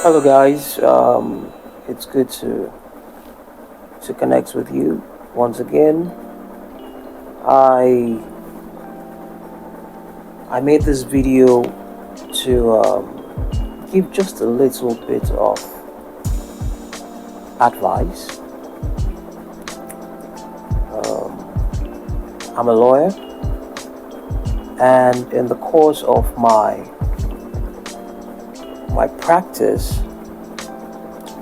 Hello, guys. It's good to connect with you once again. I I made this video to give just a little bit of advice. I'm a lawyer, and in the course of my practice,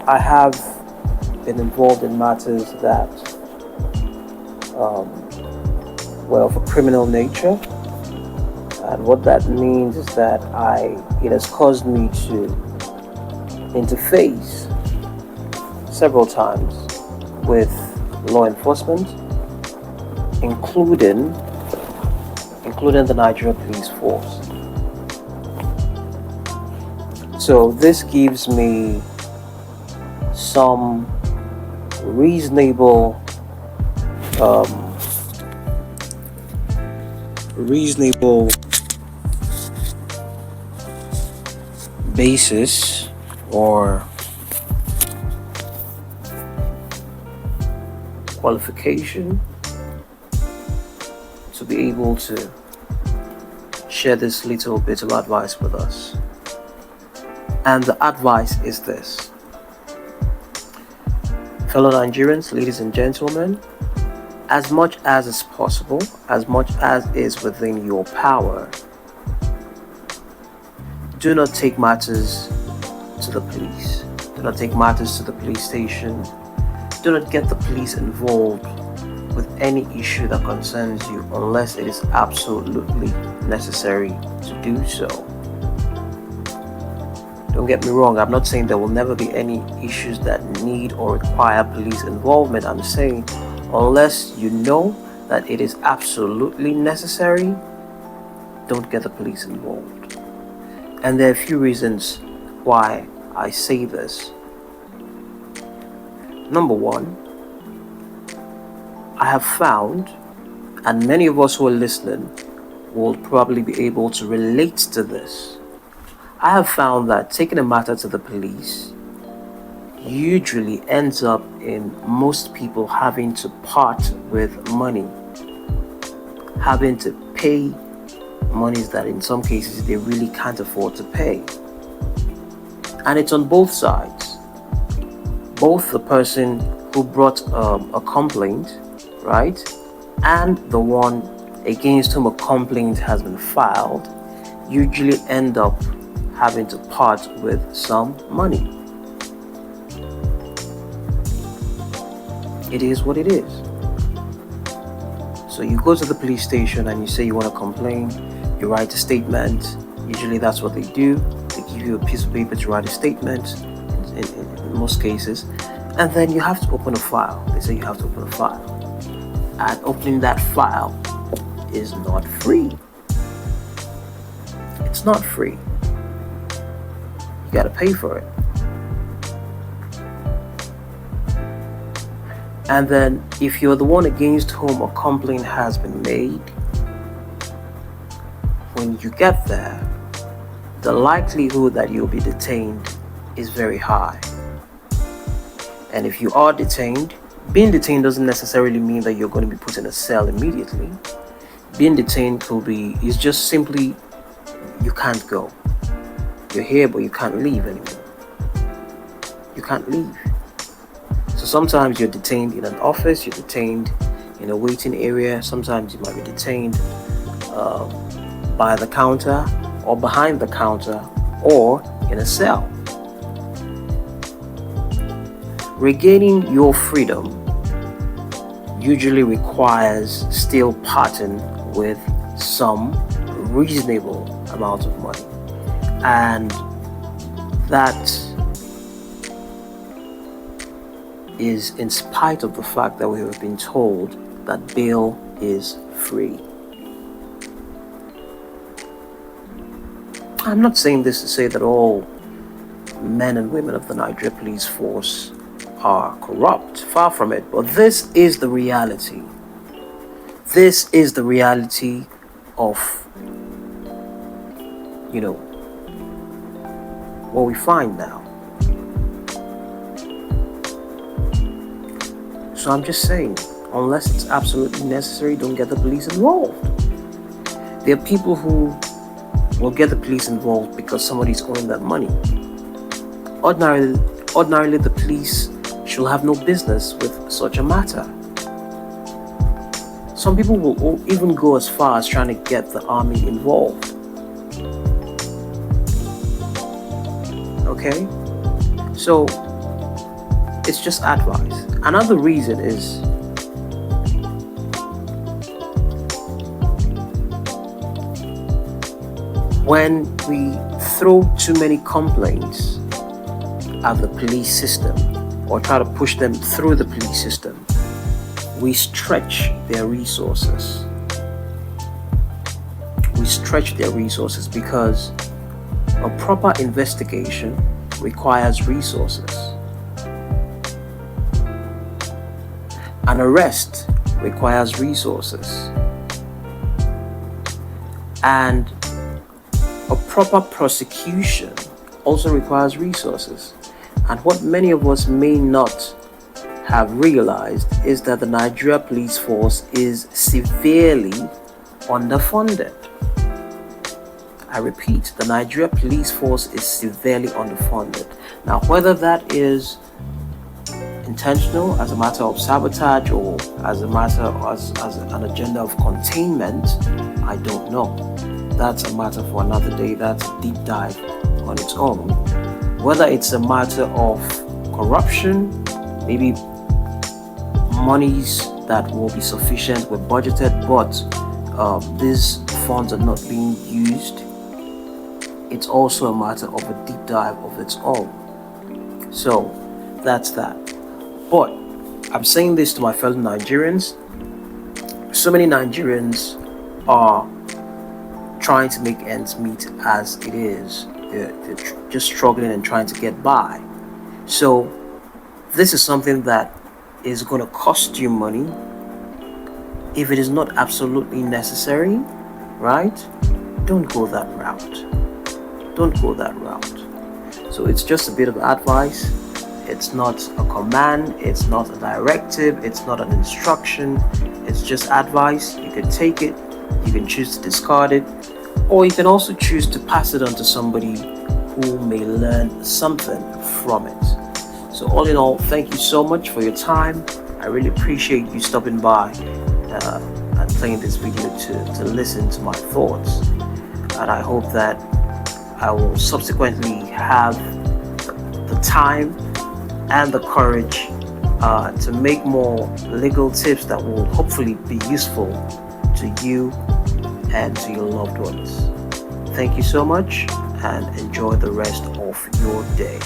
I have been involved in matters that of a criminal nature. And what that means is that it has caused me to interface several times with law enforcement, including the Nigerian police force. So this gives me some reasonable reasonable basis or qualification to be able to share this little bit of advice with us. And the advice is this: fellow Nigerians, ladies and gentlemen, as much as is possible, as much as is within your power, do not take matters to the police. Do not take matters to the police station. Do not get the police involved with any issue that concerns you unless it is absolutely necessary to do so. Don't get me wrong, I'm not saying there will never be any issues that need or require police involvement. I'm saying unless you know that it is absolutely necessary, don't get the police involved. And there are a few reasons why I say this. Number one, I have found, and many of us who are listening will probably be able to relate to this. I have found that taking a matter to the police usually ends up in most people having to part with money, having to pay monies that in some cases they really can't afford to pay. And it's on both sides. Both the person who brought a complaint, right, and the one against whom a complaint has been filed usually end up having to part with some money. It is what it is. So you go to the police station and you say you want to complain, you write a statement. Usually that's what they do. They give you a piece of paper to write a statement in most cases. And then you have to open a file. They say you have to open a file. And opening that file is not free. It's not free. You gotta pay for it. And then if you're the one against whom a complaint has been made, when you get there, the likelihood that you'll be detained is very high. And if you are detained, being detained doesn't necessarily mean that you're going to be put in a cell immediately. Being detained is just simply you can't go. You're here, but you can't leave anymore. You can't leave. So sometimes you're detained in an office, you're detained in a waiting area. Sometimes you might be detained by the counter or behind the counter or in a cell. Regaining your freedom usually requires still parting with some reasonable amount of money. And that is in spite of the fact that we have been told that bail is free. I'm not saying this to say that all men and women of the Nigerian police force are corrupt. Far from it. But this is the reality. This is the reality of, what we find now. So I'm just saying, unless it's absolutely necessary, don't get the police involved. There are people who will get the police involved because somebody's owing them money. Ordinarily, the police should have no business with such a matter. Some people will even go as far as trying to get the army involved. Okay? So, it's just advice. Another reason is when we throw too many complaints at the police system or try to push them through the police system, we stretch their resources. We stretch their resources because a proper investigation requires resources. An arrest requires resources. And a proper prosecution also requires resources. And what many of us may not have realized is that the Nigeria police force is severely underfunded. I repeat, the Nigeria police force is severely underfunded. Now, whether that is intentional as a matter of sabotage or as an agenda of containment, I don't know. That's a matter for another day. That's a deep dive on its own. Whether it's a matter of corruption, maybe monies that will be sufficient were budgeted, but these funds are not being used, it's also a matter of a deep dive of its own. So that's that. But I'm saying this to my fellow Nigerians. So many Nigerians are trying to make ends meet as it is. They're just struggling and trying to get by. So this is something that is going to cost you money if it is not absolutely necessary, right? Don't go that route. Don't go that route. So it's just a bit of advice. It's not a command. It's not a directive. It's not an instruction. It's just advice. You can take it. You can choose to discard it. Or you can also choose to pass it on to somebody who may learn something from it. So all in all, thank you so much for your time. I really appreciate you stopping by and playing this video to listen to my thoughts. And I hope that I will subsequently have the time and the courage to make more legal tips that will hopefully be useful to you and to your loved ones. Thank you so much and enjoy the rest of your day.